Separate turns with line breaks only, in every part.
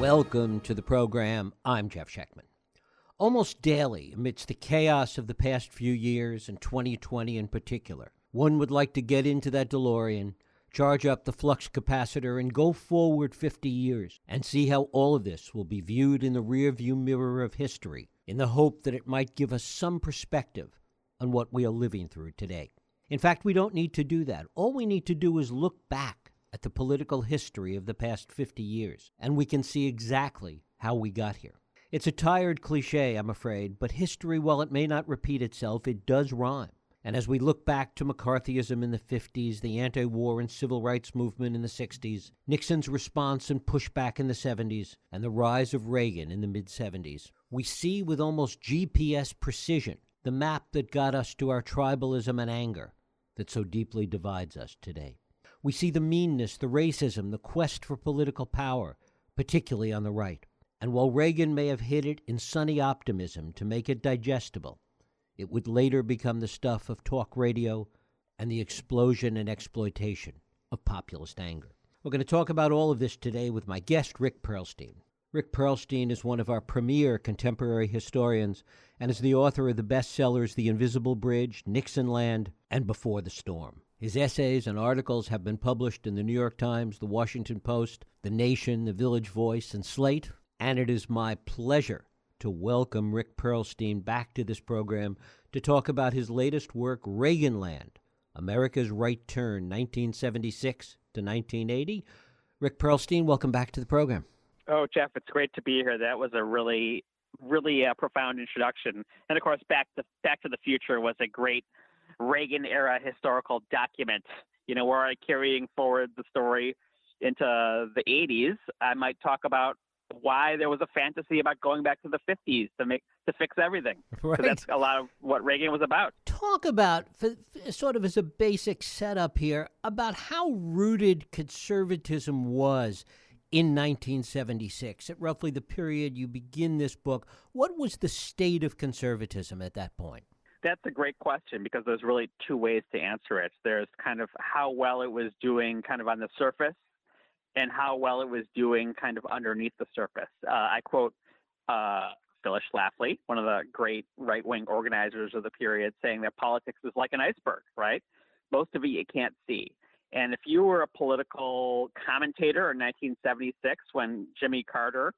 Welcome to the program. I'm Jeff Schechtman. Almost daily, amidst the chaos of the past few years and 2020 in particular, one would like to get into that DeLorean, charge up the flux capacitor, and go forward 50 years and see how all of this will be viewed in the rearview mirror of history in the hope that it might give us some perspective on what we are living through today. In fact, we don't need to do that. All we need to do is look back at the political history of the past 50 years, and we can see exactly how we got here. It's a tired cliche, I'm afraid, but history, while it may not repeat itself, it does rhyme. And as we look back to McCarthyism in the 50s, the anti-war and civil rights movement in the 60s, Nixon's response and pushback in the 70s, and the rise of Reagan in the mid-70s, we see with almost GPS precision the map that got us to our tribalism and anger that so deeply divides us today. We see the meanness, the racism, the quest for political power, particularly on the right. And while Reagan may have hid it in sunny optimism to make it digestible, it would later become the stuff of talk radio and the explosion and exploitation of populist anger. We're going to talk about all of this today with my guest, Rick Perlstein. Rick Perlstein is one of our premier contemporary historians and is the author of the bestsellers The Invisible Bridge, Nixon Land, and Before the Storm. His essays and articles have been published in the New York Times, the Washington Post, The Nation, the Village Voice, and Slate. And it is my pleasure to welcome Rick Perlstein back to this program to talk about his latest work, Reagan Land, America's Right Turn, 1976 to 1980. Rick Perlstein, welcome back to the program.
Oh, Jeff, it's great to be here. That was a really profound introduction. And, of course, Back to the Future was a great Reagan-era historical document. You know, were I carrying forward the story into the 80s, I might talk about why there was a fantasy about going back to the 50s to fix everything.
Right.
So that's a lot of what Reagan was about.
Talk about, sort of as a basic setup here, about how rooted conservatism was in 1976, at roughly the period you begin this book. What was the state of conservatism at that point?
That's a great question because there's really two ways to answer it. There's kind of how well it was doing kind of on the surface and how well it was doing kind of underneath the surface. I quote Phyllis Schlafly, one of the great right-wing organizers of the period, saying that politics is like an iceberg, right? Most of it you can't see. And if you were a political commentator in 1976 when Jimmy Carter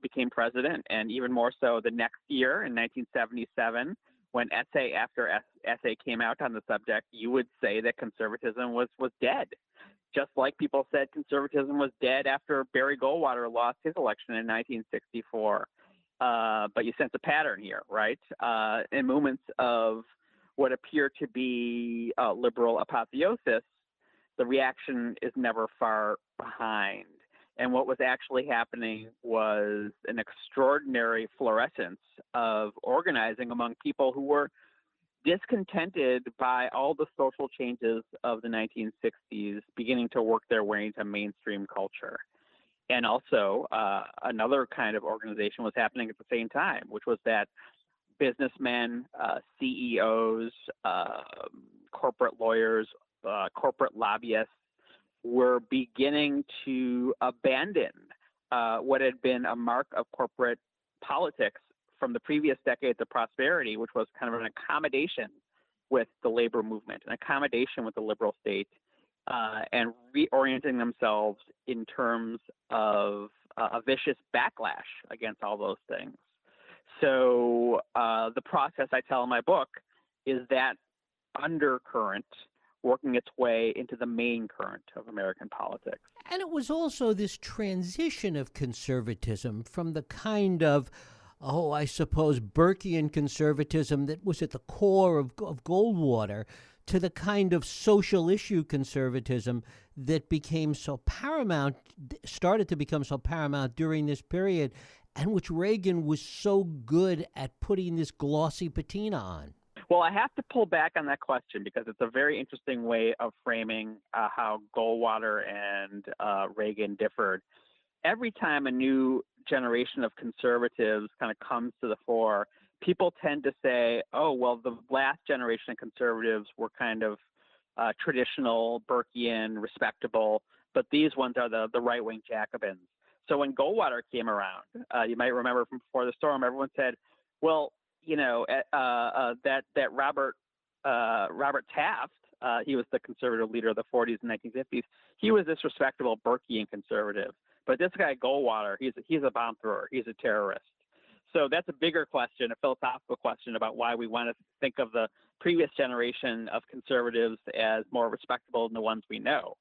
became president, and even more so the next year in 1977, when essay after essay came out on the subject, you would say that conservatism was dead. Just like people said conservatism was dead after Barry Goldwater lost his election in 1964. But you sense a pattern here, right? In moments of what appear to be liberal apotheosis, the reaction is never far behind. And what was actually happening was an extraordinary fluorescence of organizing among people who were discontented by all the social changes of the 1960s beginning to work their way into mainstream culture. And also, another kind of organization was happening at the same time, which was that businessmen, CEOs, corporate lawyers, corporate lobbyists were beginning to abandon what had been a mark of corporate politics from the previous decades of prosperity, which was kind of an accommodation with the labor movement, an accommodation with the liberal state, and reorienting themselves in terms of a vicious backlash against all those things. So the process I tell in my book is that undercurrent working its way into the main current of American politics.
And it was also this transition of conservatism from the kind of, I suppose, Burkean conservatism that was at the core of Goldwater to the kind of social issue conservatism that became so paramount, started to become so paramount during this period, and which Reagan was so good at putting this glossy patina on.
Well, I have to pull back on that question because it's a very interesting way of framing how Goldwater and Reagan differed. Every time a new generation of conservatives kind of comes to the fore, people tend to say, oh, well, the last generation of conservatives were kind of traditional, Burkean, respectable, but these ones are the right-wing Jacobins. So when Goldwater came around, you might remember from before the storm, everyone said, well, that Robert Taft, he was the conservative leader of the 40s and 1950s. He was this respectable Burkean conservative. But this guy Goldwater, he's a bomb thrower. He's a terrorist. So that's a bigger question, a philosophical question about why we want to think of the previous generation of conservatives as more respectable than the ones we know.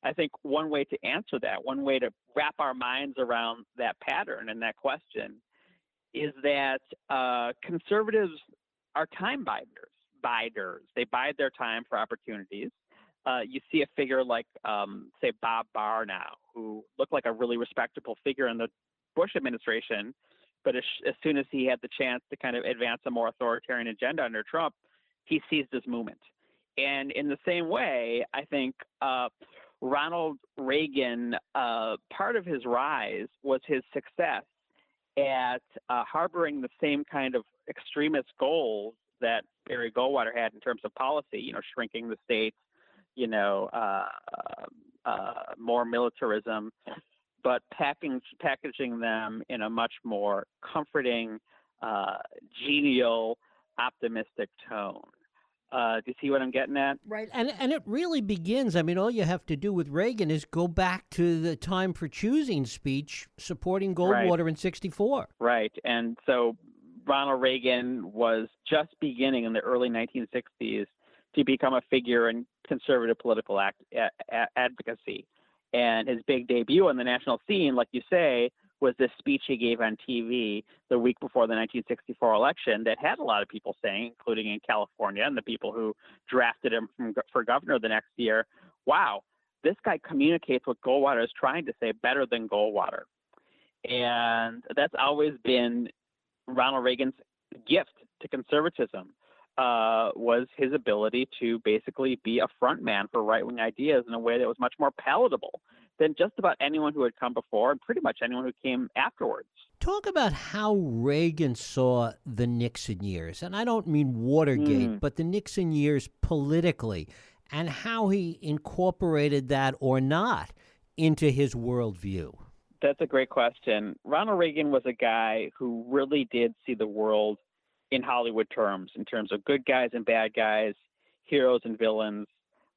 I think one way to answer that, one way to wrap our minds around that pattern and that question is that conservatives are time biders. They bide their time for opportunities. You see a figure like, say, Bob Barr now, who looked like a really respectable figure in the Bush administration, but as soon as he had the chance to kind of advance a more authoritarian agenda under Trump, he seized his movement. And in the same way, I think Ronald Reagan, part of his rise was his success at harboring the same kind of extremist goals that Barry Goldwater had in terms of policy, shrinking the states, more militarism, but packaging them in a much more comforting, genial, optimistic tone. Do you see what I'm getting at?
Right. And it really begins, all you have to do with Reagan is go back to the Time for Choosing speech supporting Goldwater in 1964.
Right. And so Ronald Reagan was just beginning in the early 1960s to become a figure in conservative political advocacy. And his big debut on the national scene, like you say, was this speech he gave on TV the week before the 1964 election that had a lot of people saying, including in California and the people who drafted him for governor the next year, wow, this guy communicates what Goldwater is trying to say better than Goldwater. And that's always been Ronald Reagan's gift to conservatism, was his ability to basically be a front man for right-wing ideas in a way that was much more palatable than just about anyone who had come before and pretty much anyone who came afterwards.
Talk about how Reagan saw the Nixon years, and I don't mean Watergate, but the Nixon years politically, and how he incorporated that or not into his worldview.
That's a great question. Ronald Reagan was a guy who really did see the world in Hollywood terms, in terms of good guys and bad guys, heroes and villains,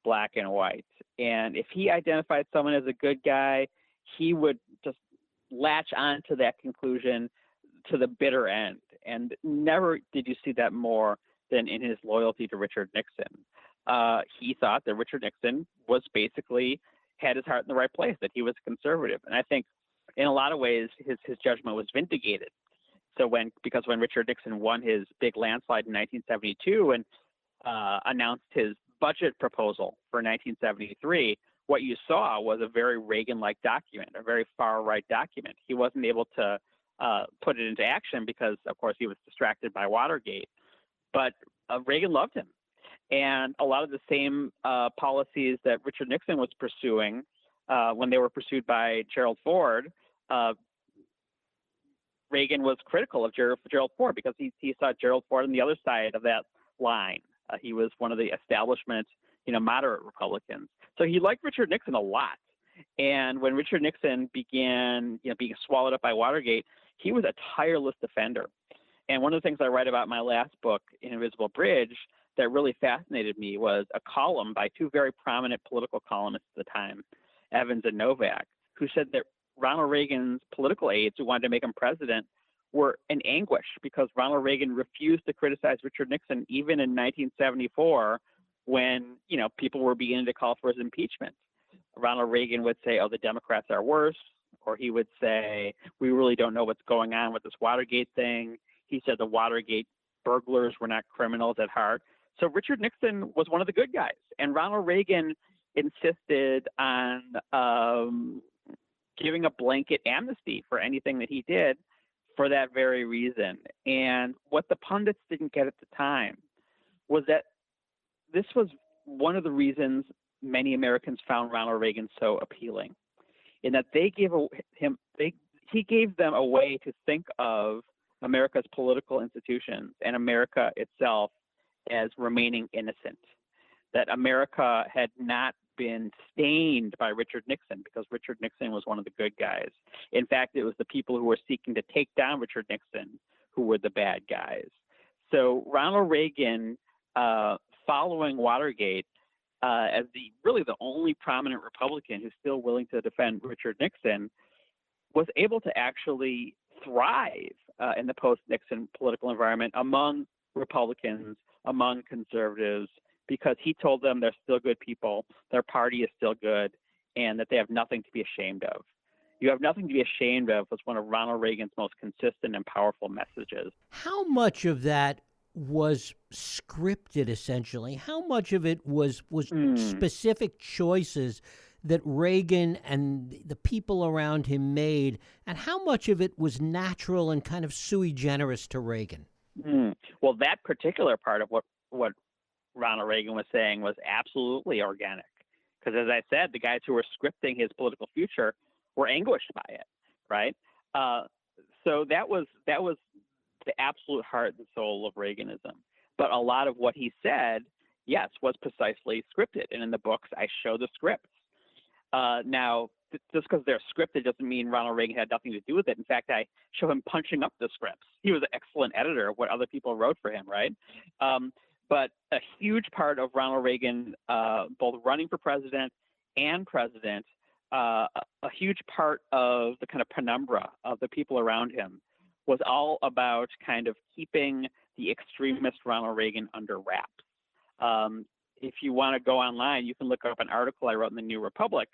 black and white. And if he identified someone as a good guy, he would just latch on to that conclusion to the bitter end. And never did you see that more than in his loyalty to Richard Nixon. He thought that Richard Nixon was basically had his heart in the right place, that he was conservative. And I think in a lot of ways, his judgment was vindicated. So because when Richard Nixon won his big landslide in 1972 and announced his budget proposal for 1973, what you saw was a very Reagan-like document, a very far-right document. He wasn't able to put it into action because, of course, he was distracted by Watergate. But Reagan loved him. And a lot of the same policies that Richard Nixon was pursuing when they were pursued by Gerald Ford, Reagan was critical of Gerald Ford because he saw Gerald Ford on the other side of that line. He was one of the establishment, moderate Republicans. So he liked Richard Nixon a lot. And when Richard Nixon began, being swallowed up by Watergate, he was a tireless defender. And one of the things I write about in my last book, Invisible Bridge, that really fascinated me was a column by two very prominent political columnists at the time, Evans and Novak, who said that Ronald Reagan's political aides who wanted to make him president were in anguish because Ronald Reagan refused to criticize Richard Nixon even in 1974 when, people were beginning to call for his impeachment. Ronald Reagan would say, oh, the Democrats are worse, or he would say, we really don't know what's going on with this Watergate thing. He said the Watergate burglars were not criminals at heart. So Richard Nixon was one of the good guys, and Ronald Reagan insisted on giving a blanket amnesty for anything that he did for that very reason. And what the pundits didn't get at the time was that this was one of the reasons many Americans found Ronald Reagan so appealing, in that he gave them a way to think of America's political institutions and America itself as remaining innocent, that America had not been stained by Richard Nixon, because Richard Nixon was one of the good guys. In fact, it was the people who were seeking to take down Richard Nixon who were the bad guys. So Ronald Reagan, following Watergate, as really the only prominent Republican who's still willing to defend Richard Nixon, was able to actually thrive in the post-Nixon political environment among Republicans, among conservatives, because he told them they're still good people, their party is still good, and that they have nothing to be ashamed of. You have nothing to be ashamed of was one of Ronald Reagan's most consistent and powerful messages.
How much of that was scripted, essentially? How much of it was specific choices that Reagan and the people around him made, and how much of it was natural and kind of sui generis to Reagan?
Well, that particular part of what Ronald Reagan was saying was absolutely organic, because as I said, the guys who were scripting his political future were anguished by it, right? So that was the absolute heart and soul of Reaganism. But a lot of what he said, yes, was precisely scripted, and in the books I show the scripts. Now, just because they're scripted doesn't mean Ronald Reagan had nothing to do with it. In fact, I show him punching up the scripts. He was an excellent editor of what other people wrote for him, right? But a huge part of Ronald Reagan, both running for president and president, a huge part of the kind of penumbra of the people around him was all about kind of keeping the extremist Ronald Reagan under wraps. If you want to go online, you can look up an article I wrote in the New Republic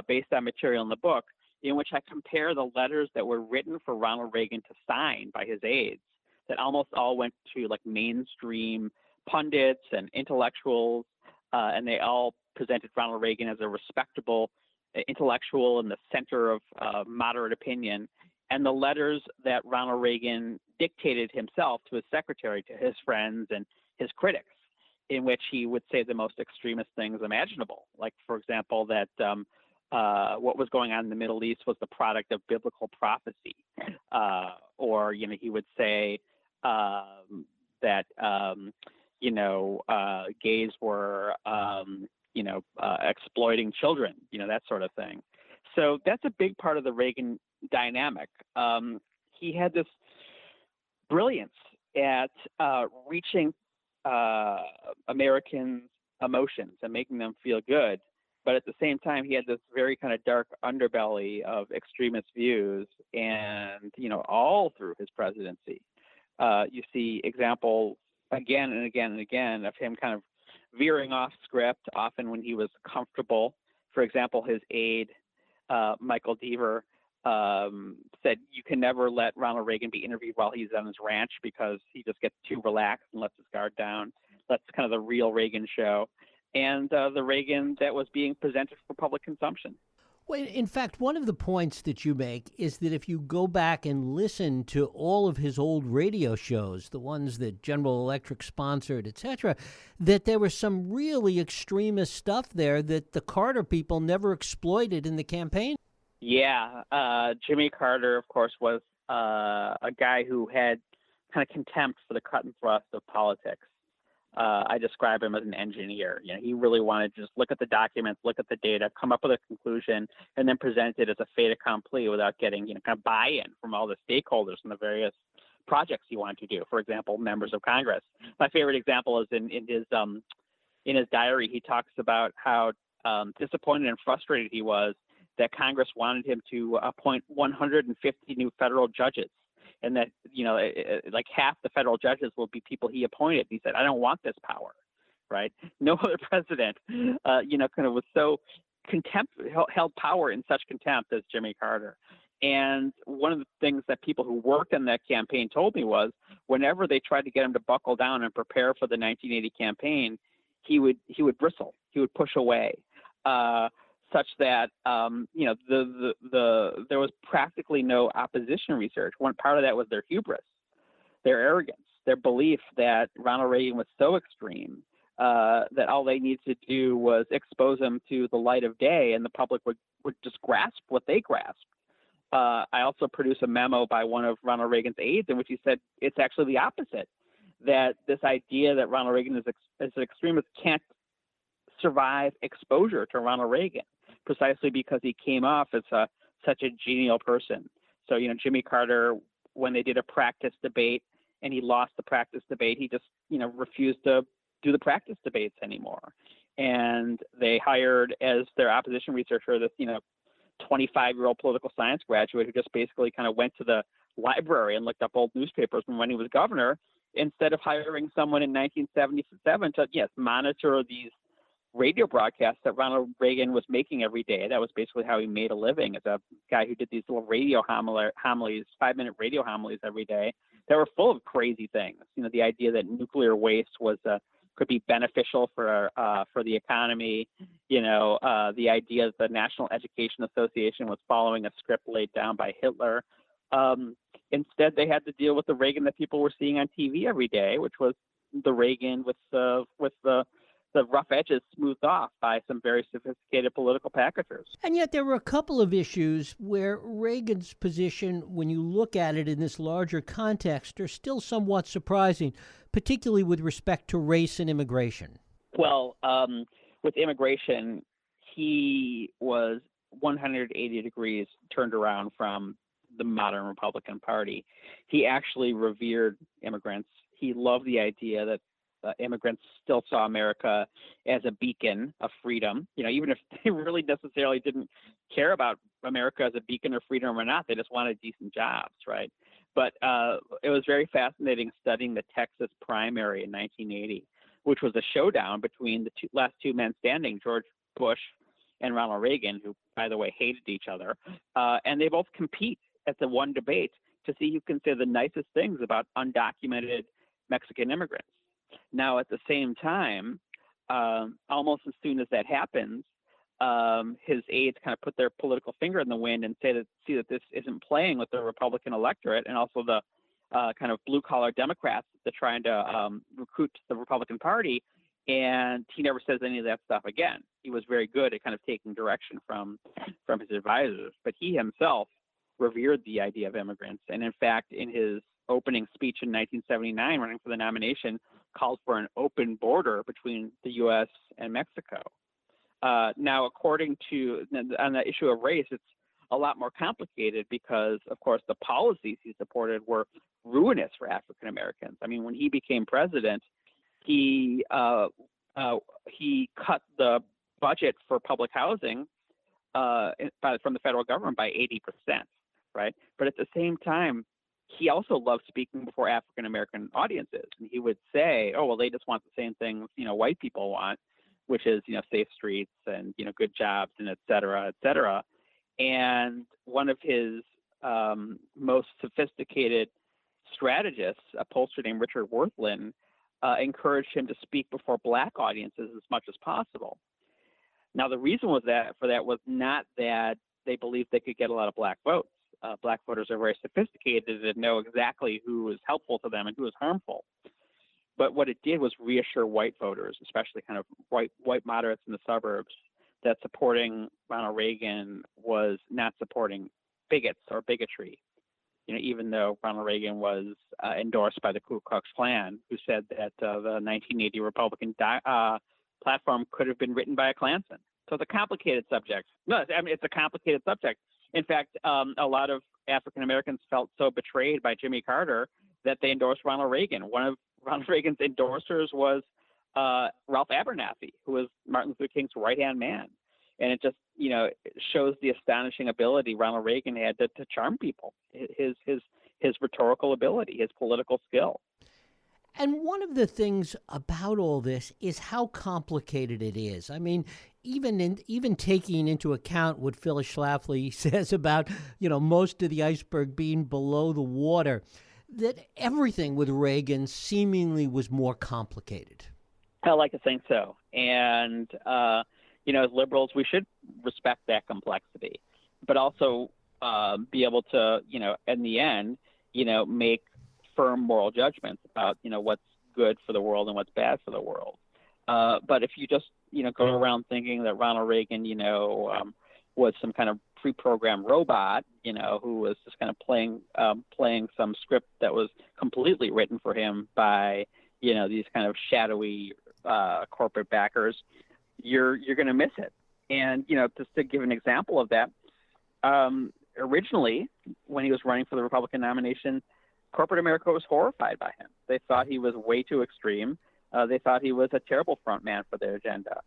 based on material in the book, in which I compare the letters that were written for Ronald Reagan to sign by his aides that almost all went to like mainstream pundits and intellectuals, and they all presented Ronald Reagan as a respectable intellectual in the center of moderate opinion. And the letters that Ronald Reagan dictated himself to his secretary, to his friends and his critics, in which he would say the most extremist things imaginable. Like, for example, that what was going on in the Middle East was the product of biblical prophecy. Or, he would say that, gays were, exploiting children, that sort of thing. So that's a big part of the Reagan dynamic. He had this brilliance at reaching Americans' emotions and making them feel good. But at the same time, he had this very kind of dark underbelly of extremist views, and, all through his presidency. You see examples again and again and again of him kind of veering off script, often when he was comfortable. For example, his aide, Michael Deaver, said you can never let Ronald Reagan be interviewed while he's on his ranch because he just gets too relaxed and lets his guard down. That's kind of the real Reagan show, and the Reagan that was being presented for public consumption.
Well, in fact, one of the points that you make is that if you go back and listen to all of his old radio shows, the ones that General Electric sponsored, etc., that there was some really extremist stuff there that the Carter people never exploited in the campaign.
Yeah, Jimmy Carter, of course, was a guy who had kind of contempt for the cut and thrust of politics. I describe him as an engineer. He really wanted to just look at the documents, look at the data, come up with a conclusion, and then present it as a fait accompli without getting, kind of buy-in from all the stakeholders in the various projects he wanted to do. For example, members of Congress. My favorite example is in his diary. He talks about how disappointed and frustrated he was that Congress wanted him to appoint 150 new federal judges, and that, like half the federal judges will be people he appointed. He said, I don't want this power, right? No other president, kind of was so held power in such contempt as Jimmy Carter. And one of the things that people who worked on that campaign told me was whenever they tried to get him to buckle down and prepare for the 1980 campaign, he would bristle, he would push away. Such that there was practically no opposition research. One part of that was their hubris, their arrogance, their belief that Ronald Reagan was so extreme that all they needed to do was expose him to the light of day, and the public would just grasp what they grasped. I also produced a memo by one of Ronald Reagan's aides in which he said it's actually the opposite, that this idea that Ronald Reagan is an extremist can't survive exposure to Ronald Reagan, precisely because he came off as such a genial person. So, Jimmy Carter, when they did a practice debate and he lost the practice debate, he just, refused to do the practice debates anymore. And they hired as their opposition researcher this, 25-year-old political science graduate who just basically kind of went to the library and looked up old newspapers from when he was governor, instead of hiring someone in 1977 to, monitor these radio broadcasts that Ronald Reagan was making every day. That was basically how he made a living, as a guy who did these little radio homilies, 5-minute radio homilies every day that were full of crazy things. The idea that nuclear waste could be beneficial for the economy. The idea that the National Education Association was following a script laid down by Hitler. Instead, they had to deal with the Reagan that people were seeing on TV every day, which was the Reagan with the rough edges smoothed off by some very sophisticated political packagers.
And yet there were a couple of issues where Reagan's position, when you look at it in this larger context, are still somewhat surprising, particularly with respect to race and immigration.
Well, with immigration, he was 180 degrees turned around from the modern Republican Party. He actually revered immigrants. He loved the idea that immigrants still saw America as a beacon of freedom. Even if they really necessarily didn't care about America as a beacon of freedom or not, they just wanted decent jobs, right? But it was very fascinating studying the Texas primary in 1980, which was a showdown between the last two men standing, George Bush and Ronald Reagan, who, by the way, hated each other. And they both compete at the one debate to see who can say the nicest things about undocumented Mexican immigrants. Now, at the same time, almost as soon as that happens, his aides kind of put their political finger in the wind and see that this isn't playing with the Republican electorate and also the kind of blue-collar Democrats that are trying to recruit the Republican Party. And he never says any of that stuff again. He was very good at kind of taking direction from his advisors, but he himself revered the idea of immigrants. And in fact, in his opening speech in 1979, running for the nomination, called for an open border between the U.S. and Mexico. Now, according to, on the issue of race, it's a lot more complicated because, of course, the policies he supported were ruinous for African Americans. I mean, when he became president, he cut the budget for public housing from the federal government by 80%, right? But at the same time, he also loved speaking before African American audiences, and he would say, "Oh, well, they just want the same things white people want, which is safe streets and good jobs and et cetera, et cetera." And one of his most sophisticated strategists, a pollster named Richard Worthlin, encouraged him to speak before black audiences as much as possible. Now, the reason for that was not that they believed they could get a lot of black votes. Black voters are very sophisticated and know exactly who is helpful to them and who is harmful. But what it did was reassure white voters, especially kind of white moderates in the suburbs, that supporting Ronald Reagan was not supporting bigots or bigotry. Even though Ronald Reagan was endorsed by the Ku Klux Klan, who said that the 1980 Republican platform could have been written by a Klansman. So it's a complicated subject. No, I mean, it's a complicated subject. In fact, a lot of African Americans felt so betrayed by Jimmy Carter that they endorsed Ronald Reagan. One of Ronald Reagan's endorsers was Ralph Abernathy, who was Martin Luther King's right-hand man. And it just, it shows the astonishing ability Ronald Reagan had to charm people, his rhetorical ability, his political skill.
And one of the things about all this is how complicated it is. I mean, even taking into account what Phyllis Schlafly says about, most of the iceberg being below the water, that everything with Reagan seemingly was more complicated.
I like to think so. And, as liberals, we should respect that complexity, but also be able to, in the end, make firm moral judgments about, what's good for the world and what's bad for the world. But if you just, go around thinking that Ronald Reagan, was some kind of pre-programmed robot, who was just kind of playing some script that was completely written for him by, these kind of shadowy corporate backers, you're going to miss it. And just to give an example of that, originally when he was running for the Republican nomination, corporate America was horrified by him. They thought he was way too extreme. They thought he was a terrible front man for their agenda.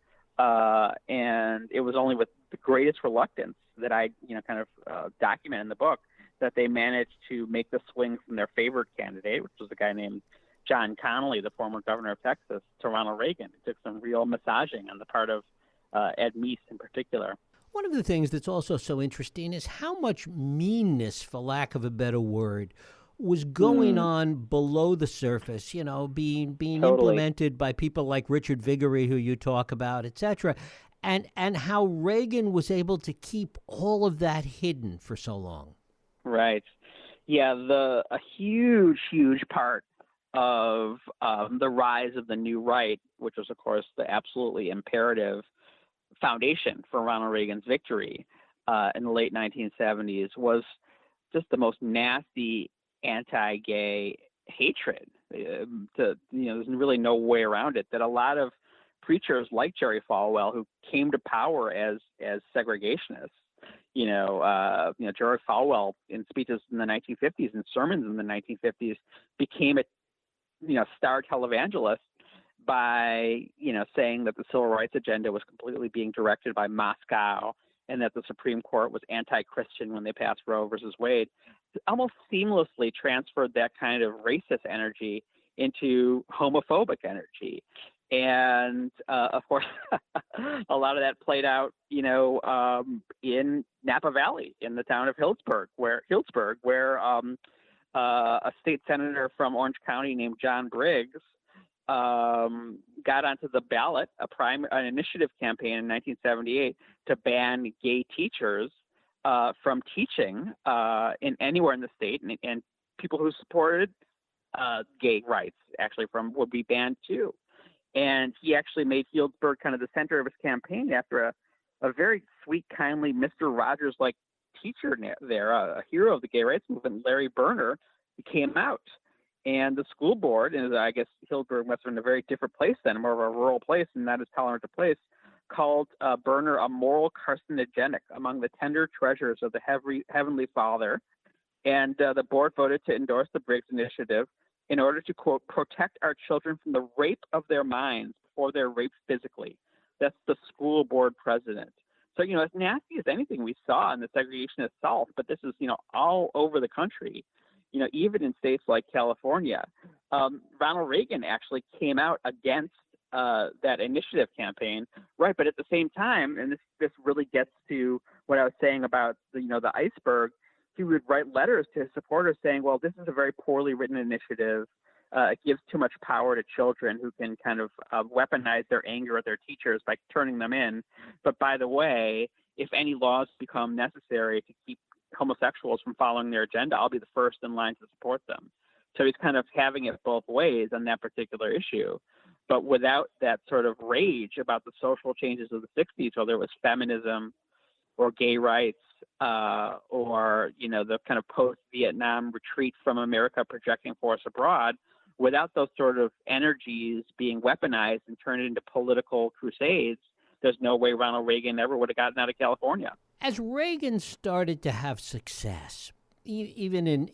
And it was only with the greatest reluctance that I, kind of document in the book that they managed to make the swing from their favorite candidate, which was a guy named John Connally, the former governor of Texas, to Ronald Reagan. It took some real massaging on the part of Ed Meese in particular.
One of the things that's also so interesting is how much meanness, for lack of a better word, was going on below the surface, being
Totally.
implemented by people like Richard Viguerie, who you talk about, et cetera, and how Reagan was able to keep all of that hidden for so long.
Right. Yeah, a huge part of the rise of the new right, which was, of course, the absolutely imperative foundation for Ronald Reagan's victory in the late 1970s, was just the most nasty anti-gay hatred. There's really no way around it. That a lot of preachers like Jerry Falwell, who came to power as segregationists, Jerry Falwell in speeches in the 1950s and sermons in the 1950s became a star televangelist by saying that the civil rights agenda was completely being directed by Moscow and that the Supreme Court was anti-Christian when they passed Roe versus Wade. Almost seamlessly transferred that kind of racist energy into homophobic energy. And of course, a lot of that played out, in Napa Valley, in the town of Hillsburg, where a state senator from Orange County named John Briggs got onto the ballot, an initiative campaign in 1978 to ban gay teachers from teaching in anywhere in the state, and people who supported gay rights would be banned too. And he actually made Healdsburg kind of the center of his campaign after a very sweet, kindly Mr. Rogers-like teacher there, a hero of the gay rights movement, Larry Berner, came out. And the school board, and I guess Healdsburg must have been a very different place then, more of a rural place and not as tolerant a place, called Berner a moral carcinogenic among the tender treasures of the Heavenly Father. And the board voted to endorse the Briggs Initiative in order to, quote, protect our children from the rape of their minds before they're raped physically. That's the school board president. So, as nasty as anything we saw in the segregationist South, but this is, all over the country, even in states like California. Ronald Reagan actually came out against that initiative campaign, right? But at the same time, and this really gets to what I was saying about the iceberg, he would write letters to his supporters saying, well, this is a very poorly written initiative. It gives too much power to children who can kind of weaponize their anger at their teachers by turning them in. But by the way, if any laws become necessary to keep homosexuals from following their agenda, I'll be the first in line to support them. So he's kind of having it both ways on that particular issue. But without that sort of rage about the social changes of the 60s, whether it was feminism or gay rights, or the kind of post-Vietnam retreat from America projecting force abroad, without those sort of energies being weaponized and turned into political crusades, there's no way Ronald Reagan ever would have gotten out of California.
As Reagan started to have success, even in,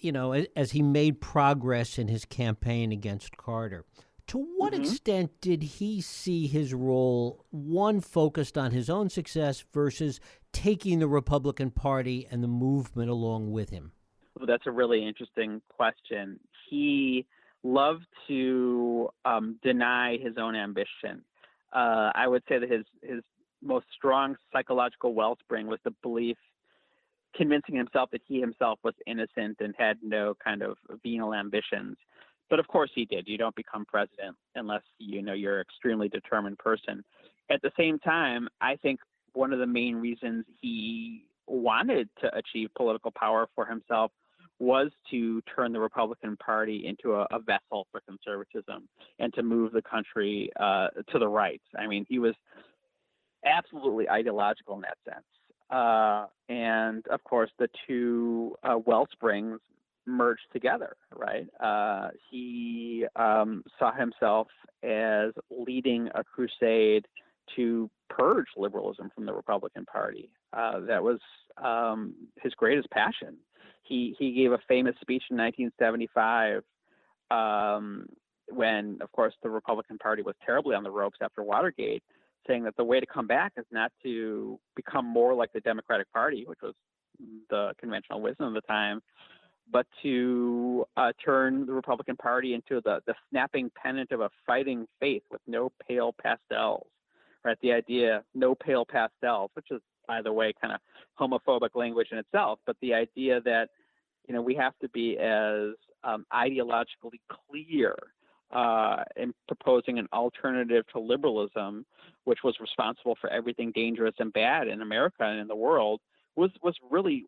as he made progress in his campaign against Carter, to what extent did he see his role, one, focused on his own success versus taking the Republican Party and the movement along with him?
Well, that's a really interesting question. He loved to deny his own ambition. I would say that his most strong psychological wellspring was the belief, convincing himself that he himself was innocent and had no kind of venal ambitions. But of course he did. You don't become president unless you're an extremely determined person. At the same time, I think one of the main reasons he wanted to achieve political power for himself was to turn the Republican Party into a vessel for conservatism and to move the country to the right. I mean, he was absolutely ideological in that sense. And of course, the two wellsprings merged together, right? He saw himself as leading a crusade to purge liberalism from the Republican Party. That was his greatest passion. He gave a famous speech in 1975 when, of course, the Republican Party was terribly on the ropes after Watergate, saying that the way to come back is not to become more like the Democratic Party, which was the conventional wisdom of the time, but to turn the Republican Party into the snapping pennant of a fighting faith with no pale pastels, right? The idea, no pale pastels, which is, by the way, kind of homophobic language in itself, but the idea that, we have to be as ideologically clear in proposing an alternative to liberalism, which was responsible for everything dangerous and bad in America and in the world, was really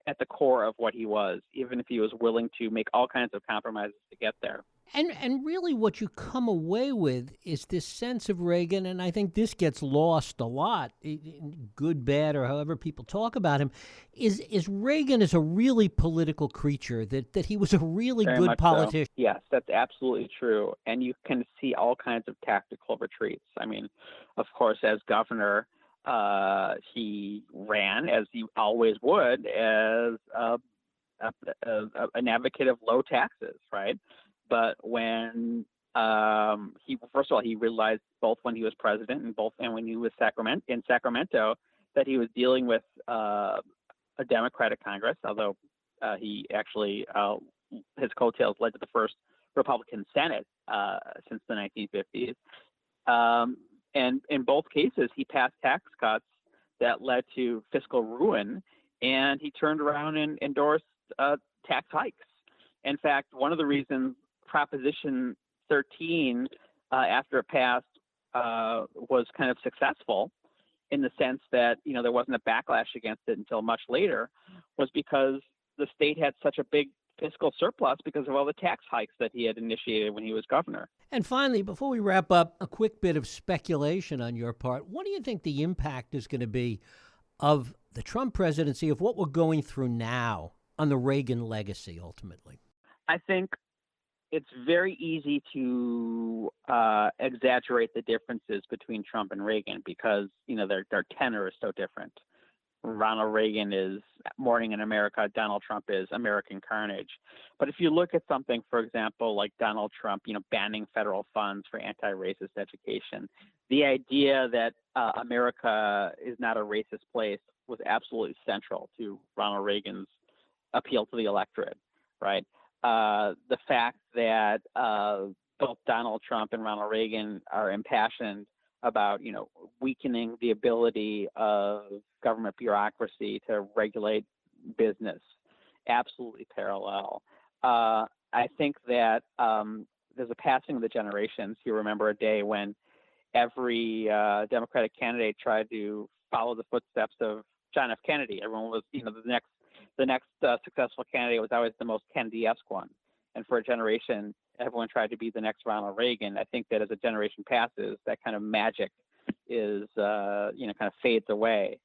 at the core of what he was, even if he was willing to make all kinds of compromises to get there.
And really what you come away with is this sense of Reagan, and I think this gets lost a lot, good, bad, or however people talk about him, is Reagan is a really political creature, that he was a really
Very
good politician.
So. Yes, that's absolutely true. And you can see all kinds of tactical retreats. I mean, of course, as governor, he ran, as he always would, as an advocate of low taxes, right? But when first of all, he realized both when he was president and when he was in Sacramento that he was dealing with a Democratic Congress, although he actually, his coattails led to the first Republican Senate since the 1950s. And in both cases, he passed tax cuts that led to fiscal ruin, and he turned around and endorsed tax hikes. In fact, one of the reasons Proposition 13, after it passed, was kind of successful in the sense that, there wasn't a backlash against it until much later, was because the state had such a big fiscal surplus because of all the tax hikes that he had initiated when he was governor.
And finally, before we wrap up, a quick bit of speculation on your part. What do you think the impact is going to be of the Trump presidency, of what we're going through now, on the Reagan legacy ultimately?
I think it's very easy to exaggerate the differences between Trump and Reagan because, their tenor is so different. Ronald Reagan is Morning in America. Donald Trump is American Carnage. But if you look at something, for example, like Donald Trump, banning federal funds for anti-racist education, the idea that America is not a racist place was absolutely central to Ronald Reagan's appeal to the electorate, right? The fact that both Donald Trump and Ronald Reagan are impassioned about, weakening the ability of government bureaucracy to regulate business, absolutely parallel. I think that there's a passing of the generations. You remember a day when every Democratic candidate tried to follow the footsteps of John F. Kennedy. Everyone was, the next successful candidate was always the most Kennedy-esque one. And for a generation, everyone tried to be the next Ronald Reagan. I think that as a generation passes, that kind of magic is, kind of fades away.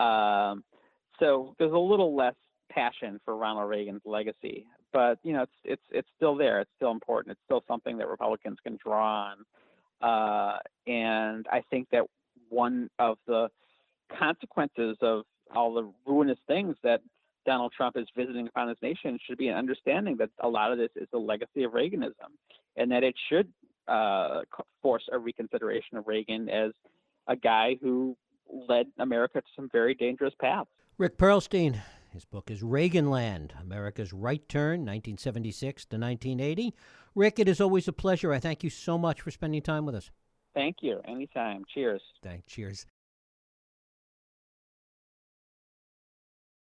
So there's a little less passion for Ronald Reagan's legacy, but it's still there. It's still important. It's still something that Republicans can draw on. And I think that one of the consequences of all the ruinous things that Donald Trump is visiting upon this nation should be an understanding that a lot of this is the legacy of Reaganism, and that it should force a reconsideration of Reagan as a guy who led America to some very dangerous paths.
Rick Perlstein, his book is Reaganland, America's Right Turn, 1976 to 1980. Rick, it is always a pleasure. I thank you so much for spending time with us.
Thank you. Anytime. Cheers.
Cheers.